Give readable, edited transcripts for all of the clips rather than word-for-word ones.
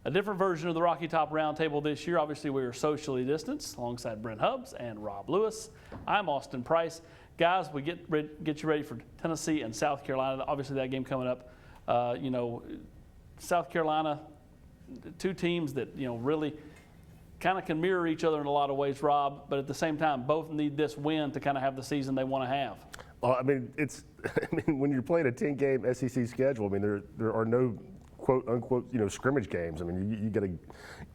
A different version of the Rocky Top Roundtable this year. Obviously, we are socially distanced alongside Brent Hubbs and Rob Lewis. I'm Austin Price. Guys, we get you ready for Tennessee and South Carolina. Obviously, that game coming up. South Carolina, two teams that, really kind of can mirror each other in a lot of ways, Rob, but at the same time, both need this win to kind of have the season they want to have. Well, when you're playing a 10-game SEC schedule, there are no quote unquote, scrimmage games. You got to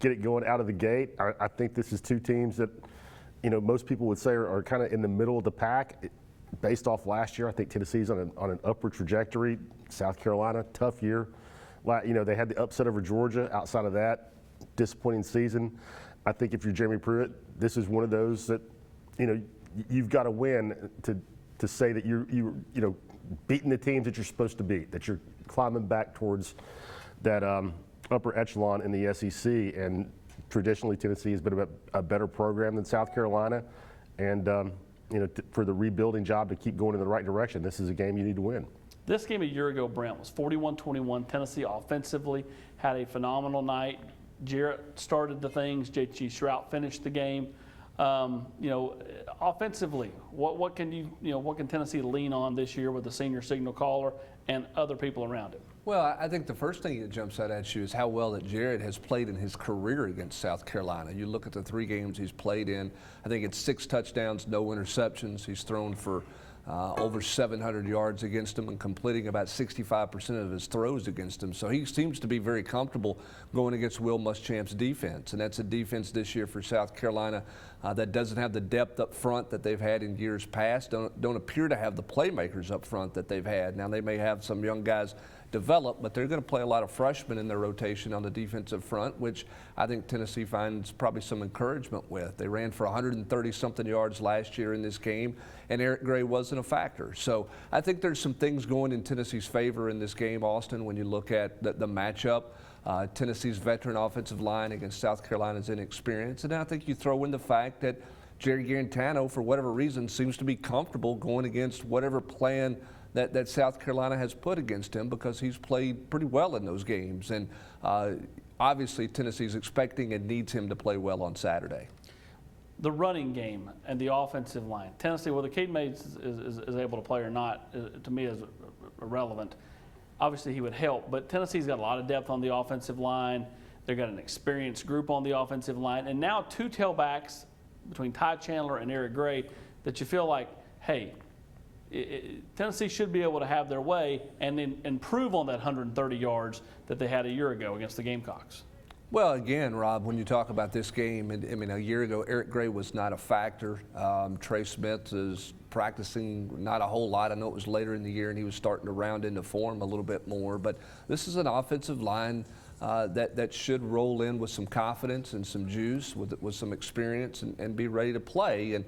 get it going out of the gate. I think this is two teams that, most people would say are kind of in the middle of the pack. Based off last year, I think Tennessee's on an upward trajectory. South Carolina, tough year. They had the upset over Georgia. Outside of that, disappointing season. I think if you're Jeremy Pruitt, this is one of those that, you've got to win to say that you're beating the teams that you're supposed to beat, that you're climbing back towards that upper echelon in the SEC. And traditionally, Tennessee has been a better program than South Carolina. And, for the rebuilding job to keep going in the right direction, this is a game you need to win. This game a year ago, Brent, was 41-21. Tennessee offensively had a phenomenal night. Jarrett started the things. J.T. Shrout finished the game. Offensively, what can Tennessee lean on this year with the senior signal caller and other people around it? Well, I think the first thing that jumps out at you is how well that Jarrett has played in his career against South Carolina. You look at the 3 games he's played in. I think it's 6 touchdowns, no interceptions. He's thrown for over 700 yards against him and completing about 65% of his throws against him. So he seems to be very comfortable going against Will Muschamp's defense. And that's a defense this year for South Carolina that doesn't have the depth up front that they've had in years past, don't appear to have the playmakers up front that they've had. Now they may have some young guys develop, but they're going to play a lot of freshmen in their rotation on the defensive front, which I think Tennessee finds probably some encouragement with. They ran for 130-something yards last year in this game, and Eric Gray wasn't a factor. So I think there's some things going in Tennessee's favor in this game, Austin, when you look at the matchup. Tennessee's veteran offensive line against South Carolina's inexperience, and I think you throw in the fact that Jerry Garantano, for whatever reason, seems to be comfortable going against whatever plan that South Carolina has put against him, because he's played pretty well in those games. And obviously Tennessee's expecting and needs him to play well on Saturday. The running game and the offensive line. Tennessee, whether Cade Mays is able to play or not, to me is irrelevant. Obviously he would help, but Tennessee's got a lot of depth on the offensive line. They've got an experienced group on the offensive line. And now 2 tailbacks between Ty Chandler and Eric Gray that you feel like, hey, Tennessee should be able to have their way and then improve on that 130 yards that they had a year ago against the Gamecocks. Well, again, Rob, when you talk about this game, a year ago, Eric Gray was not a factor. Trey Smith is practicing not a whole lot. I know it was later in the year and he was starting to round into form a little bit more. But this is an offensive line that should roll in with some confidence and some juice, with some experience and be ready to play. And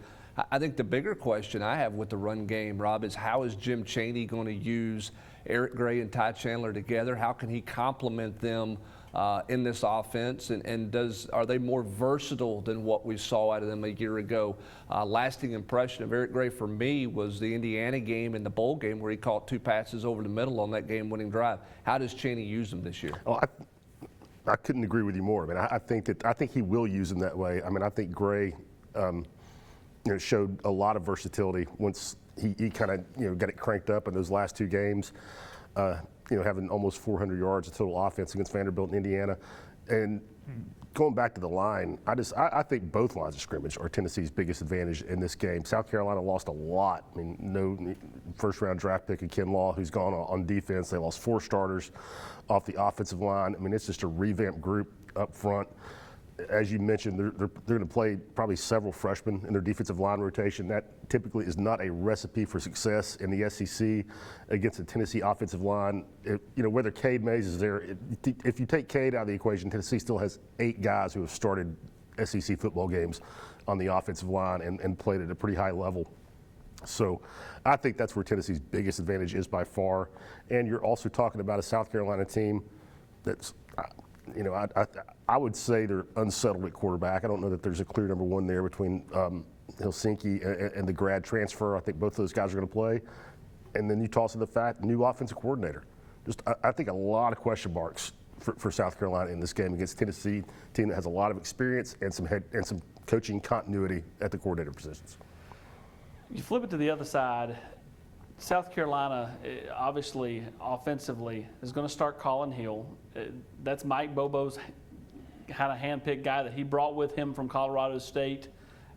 I think the bigger question I have with the run game, Rob, is how is Jim Chaney going to use Eric Gray and Ty Chandler together? How can he complement them in this offense? And are they more versatile than what we saw out of them a year ago? Lasting impression of Eric Gray for me was the Indiana game and the bowl game where he caught 2 passes over the middle on that game-winning drive. How does Chaney use them this year? Oh, I couldn't agree with you more. I think he will use them that way. I think Gray showed a lot of versatility once he kind of got it cranked up in those last 2 games, having almost 400 yards of total offense against Vanderbilt and Indiana. And going back to the line, I think both lines of scrimmage are Tennessee's biggest advantage in this game. South Carolina lost a lot. No first-round draft pick of Ken Law, who's gone on defense. They lost 4 starters off the offensive line. It's just a revamped group up front. As you mentioned, they're going to play probably several freshmen in their defensive line rotation. That typically is not a recipe for success in the SEC against the Tennessee offensive line. Whether Cade Mays is there, if you take Cade out of the equation, Tennessee still has 8 guys who have started SEC football games on the offensive line and played at a pretty high level. So I think that's where Tennessee's biggest advantage is by far. And you're also talking about a South Carolina team that's I would say they're unsettled at quarterback. I don't know that there's a clear number 1 there between Helsinki and the grad transfer. I think both of those guys are going to play. And then you toss in the fact, new offensive coordinator. I think a lot of question marks for South Carolina in this game against Tennessee, team that has a lot of experience and some coaching continuity at the coordinator positions. You flip it to the other side. South Carolina, obviously, offensively, is going to start Colin Hill. That's Mike Bobo's kind of handpicked guy that he brought with him from Colorado State.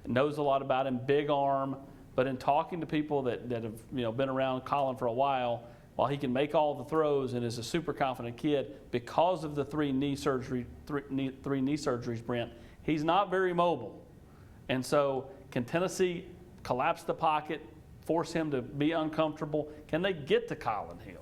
Knows a lot about him, big arm. But in talking to people that have been around Colin for a while he can make all the throws and is a super confident kid, because of the three knee surgeries, Brent, he's not very mobile. And so can Tennessee collapse the pocket, force him to be uncomfortable? Can they get to Colin Hill?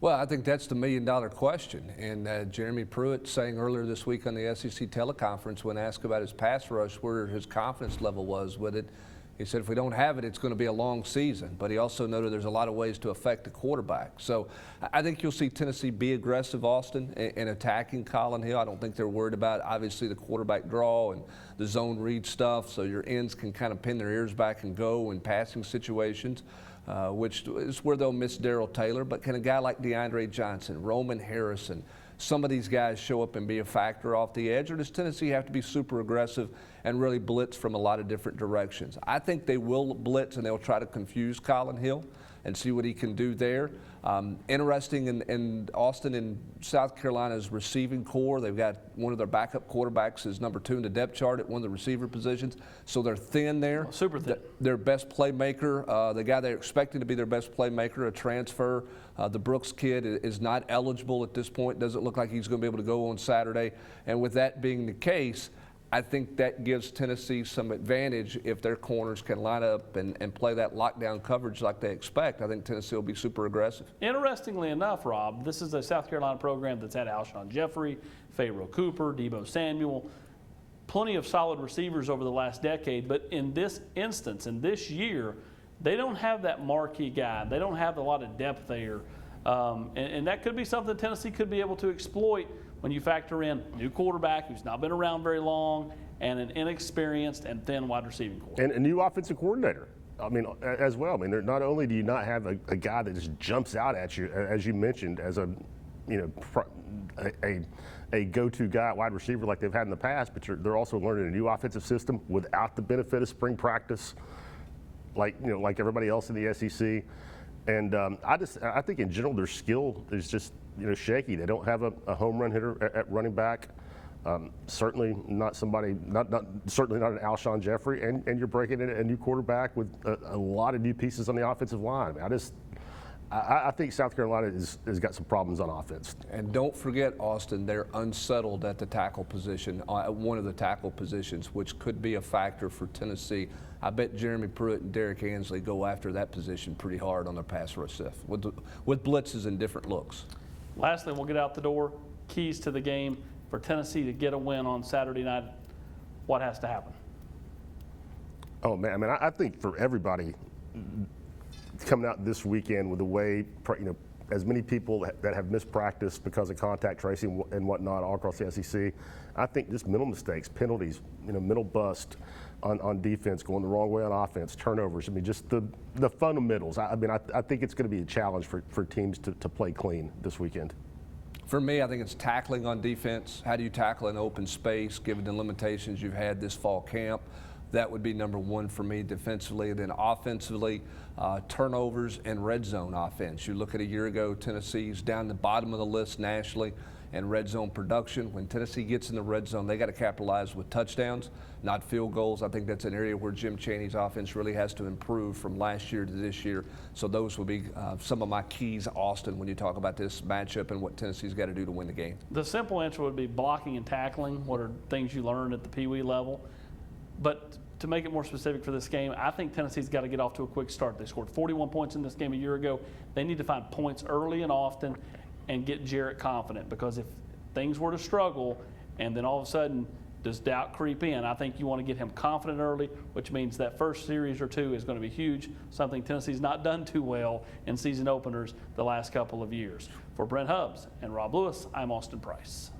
Well, I think that's the million-dollar question. And Jeremy Pruitt saying earlier this week on the SEC teleconference when asked about his pass rush, where his confidence level was with it, he said if we don't have it, it's going to be a long season. But he also noted there's a lot of ways to affect the quarterback. So I think you'll see Tennessee be aggressive, Austin, in attacking Colin Hill. I don't think they're worried about, obviously, the quarterback draw and the zone read stuff, so your ends can kind of pin their ears back and go in passing situations, which is where they'll miss Darrell Taylor. But can a guy like DeAndre Johnson, Roman Harrison, some of these guys show up and be a factor off the edge, or does Tennessee have to be super aggressive and really blitz from a lot of different directions? I think they will blitz and they'll try to confuse Colin Hill and see what he can do there. Interesting in Austin and South Carolina's receiving core, they've got one of their backup quarterbacks is number 2 in the depth chart at one of the receiver positions, so they're thin there. Super thin. Their best playmaker, the guy they're expecting to be their best playmaker, a transfer, the Brooks kid is not eligible at this point. Doesn't look like he's going to be able to go on Saturday. And with that being the case, I think that gives Tennessee some advantage if their corners can line up and play that lockdown coverage like they expect. I think Tennessee will be super aggressive. Interestingly enough, Rob, this is a South Carolina program that's had Alshon Jeffrey, Pharaoh Cooper, Deebo Samuel, plenty of solid receivers over the last decade. But in this instance, in this year, they don't have that marquee guy. They don't have a lot of depth there. And that could be something Tennessee could be able to exploit when you factor in new quarterback who's not been around very long and an inexperienced and thin wide receiving core. And a new offensive coordinator, I mean, as well. I mean, not only do you not have a guy that just jumps out at you, as you mentioned, as a go-to guy at wide receiver like they've had in the past, but they're also learning a new offensive system without the benefit of spring practice, like everybody else in the SEC. And I think in general their skill is just shaky. They don't have a home run hitter at running back. Certainly not somebody, certainly not an Alshon Jeffrey. And you're breaking in a new quarterback with a lot of new pieces on the offensive line. I mean, I think South Carolina has got some problems on offense. And don't forget, Austin, they're unsettled at the tackle position, one of the tackle positions, which could be a factor for Tennessee. I bet Jeremy Pruitt and Derek Ansley go after that position pretty hard on their pass rush stuff with blitzes and different looks. Lastly, we'll get out the door. Keys to the game for Tennessee to get a win on Saturday night. What has to happen? Oh, man, I mean, I think for everybody coming out this weekend with the way, as many people that have missed practice because of contact tracing and whatnot all across the SEC, I think just mental mistakes, penalties, mental bust on defense, going the wrong way on offense, turnovers. I mean, just the fundamentals. I think it's going to be a challenge for teams to play clean this weekend. For me, I think it's tackling on defense. How do you tackle in open space, given the limitations you've had this fall camp? That would be number one for me defensively. And then offensively, turnovers and red zone offense. You look at a year ago, Tennessee's down the bottom of the list nationally in red zone production. When Tennessee gets in the red zone, they got to capitalize with touchdowns, not field goals. I think that's an area where Jim Chaney's offense really has to improve from last year to this year. So those will be some of my keys, Austin, when you talk about this matchup and what Tennessee's got to do to win the game. The simple answer would be blocking and tackling. What are things you learned at the Pee Wee level? But to make it more specific for this game, I think Tennessee's got to get off to a quick start. They scored 41 points in this game a year ago. They need to find points early and often and get Jarrett confident, because if things were to struggle and then all of a sudden does doubt creep in, I think you want to get him confident early, which means that first series or two is going to be huge, something Tennessee's not done too well in season openers the last couple of years. For Brent Hubbs and Rob Lewis, I'm Austin Price.